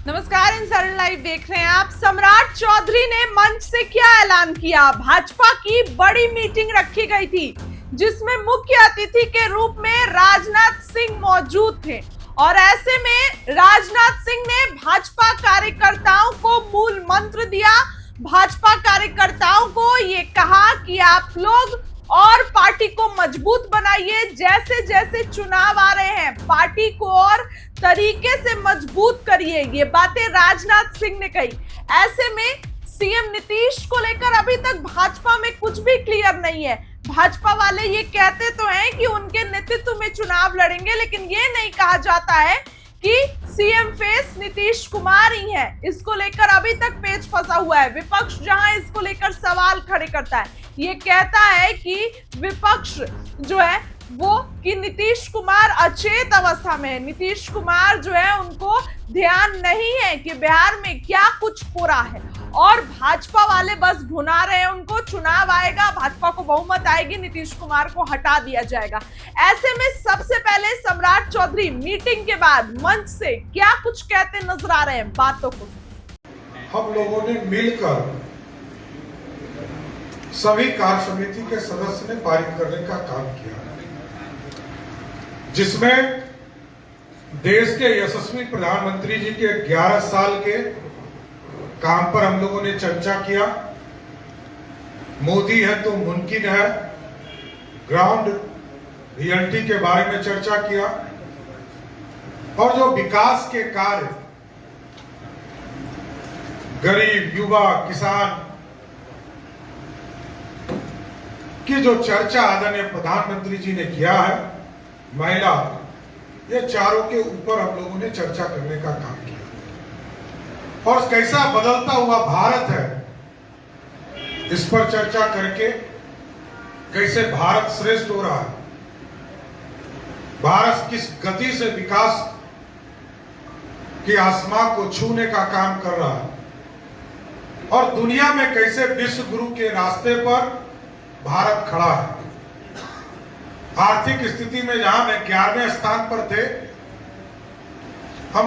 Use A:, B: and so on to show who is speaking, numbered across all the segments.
A: नमस्कार, insider live देख रहे हैं आप। सम्राट चौधरी ने मंच से क्या ऐलान किया? भाजपा की बड़ी मीटिंग रखी गई थी जिसमें मुख्य अतिथि के रूप में राजनाथ सिंह मौजूद थे और ऐसे में राजनाथ सिंह ने भाजपा कार्यकर्ताओं को मूल मंत्र दिया। भाजपा कार्यकर्ताओं को ये कहा कि आप लोग और पार्टी को मजबूत बनाइए, जैसे जैसे चुनाव आ रहे हैं पार्टी को और तरीके से मजबूत करिए। ये बातें राजनाथ सिंह ने कही। ऐसे में सीएम नीतीश को लेकर अभी तक भाजपा में कुछ भी क्लियर नहीं है। भाजपा वाले ये कहते तो हैं कि उनके नेतृत्व में चुनाव लड़ेंगे, लेकिन ये नहीं कहा जाता है कि सीएम फेस नीतीश कुमार ही है। इसको लेकर अभी तक पेच फंसा हुआ है। विपक्ष जहां इसको लेकर सवाल खड़े करता है, ये कहता है कि विपक्ष जो है वो कि नीतीश कुमार अचेत अवस्था में है। नीतीश कुमार जो है उनको ध्यान नहीं है कि बिहार में क्या कुछ हो रहा है और भाजपा वाले बस भुना रहे हैं उनको। चुनाव आएगा, भाजपा को बहुमत आएगी, नीतीश कुमार को हटा दिया जाएगा। ऐसे में सबसे पहले सम्राट चौधरी मीटिंग के बाद मंच से क्या कुछ कहते नजर आ रहे हैं, बातों को
B: हम लोगों ने मिलकर सभी कार्य समिति के सदस्य ने पारित करने का काम किया, जिसमें देश के यशस्वी प्रधानमंत्री जी के 11 साल के काम पर हम लोगों ने चर्चा किया। मोदी है तो मुमकिन है, ग्राउंड रियलिटी के बारे में चर्चा किया और जो विकास के कार्य गरीब, युवा, किसान की जो चर्चा आदरणीय प्रधानमंत्री जी ने किया है, महिला, ये चारों के ऊपर हम लोगों ने चर्चा करने का काम किया और कैसा बदलता हुआ भारत है इस पर चर्चा करके कैसे भारत श्रेष्ठ हो रहा है, भारत किस गति से विकास के आसमां को छूने का काम कर रहा है और दुनिया में कैसे विश्व गुरु के रास्ते पर भारत खड़ा है। आर्थिक स्थिति में जहां में 11वें स्थान पर थे, हम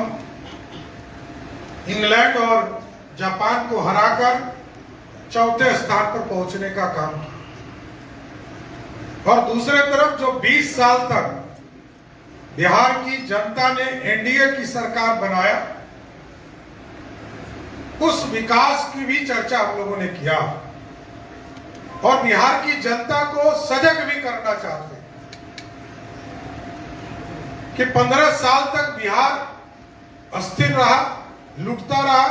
B: इंग्लैंड और जापान को हराकर 4थे स्थान पर पहुंचने का काम किया और दूसरे तरफ जो 20 साल तक बिहार की जनता ने एनडीए की सरकार बनाया, उस विकास की भी चर्चा हम लोगों ने किया और बिहार की जनता को सजग भी करना चाहते हैं कि 15 साल तक बिहार अस्थिर रहा, लूटता रहा,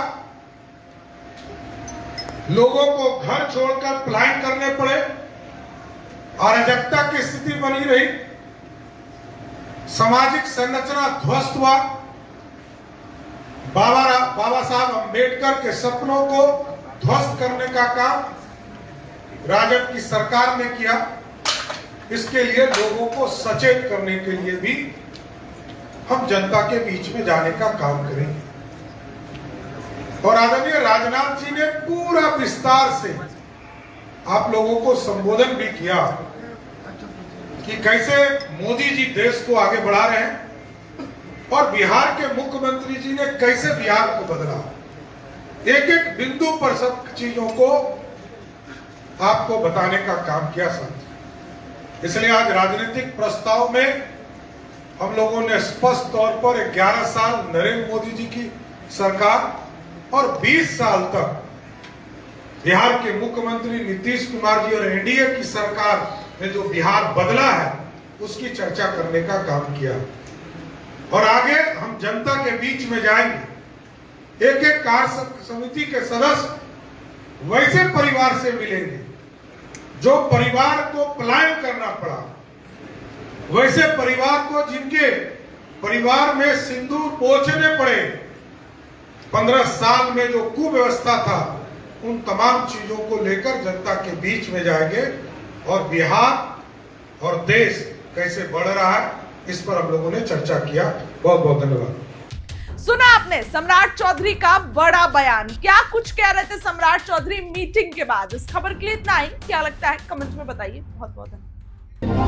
B: लोगों को घर छोड़कर पलायन करने पड़े, अराजकता की स्थिति बनी रही, सामाजिक संरचना ध्वस्त हुआ। बाबा साहब अंबेडकर के सपनों को ध्वस्त करने का काम राजद की सरकार ने किया। इसके लिए लोगों को सचेत करने के लिए भी हम जनता के बीच में जाने का काम करेंगे और आदरणीय राजनाथ जी ने पूरा विस्तार से आप लोगों को संबोधन भी किया कि कैसे मोदी जी देश को आगे बढ़ा रहे हैं और बिहार के मुख्यमंत्री जी ने कैसे बिहार को बदला। एक एक बिंदु पर सब चीजों को आपको बताने का काम किया साथी। इसलिए आज राजनीतिक प्रस्ताव में हम लोगों ने स्पष्ट तौर पर 11 साल नरेंद्र मोदी जी की सरकार और 20 साल तक बिहार के मुख्यमंत्री नीतीश कुमार जी और एनडीए की सरकार में जो बिहार बदला है उसकी चर्चा करने का काम किया और आगे हम जनता के बीच में जाएंगे। एक एक कार्य समिति के सदस्य वैसे परिवार से मिलेंगे जो परिवार को पलायन करना पड़ा, वैसे परिवार को जिनके परिवार में सिंदूर पोंछने पड़े, 15 साल में जो कुव्यवस्था था, उन तमाम चीजों को लेकर जनता के बीच में जाएंगे और बिहार और देश कैसे बढ़ रहा है इस पर हम लोगों ने चर्चा किया। बहुत बहुत धन्यवाद।
A: सुना आपने सम्राट चौधरी का बड़ा बयान। क्या कुछ कह रहे थे सम्राट चौधरी मीटिंग के बाद? इस खबर के लिए इतना ही। क्या लगता है कमेंट में बताइए। बहुत बहुत धन्यवाद।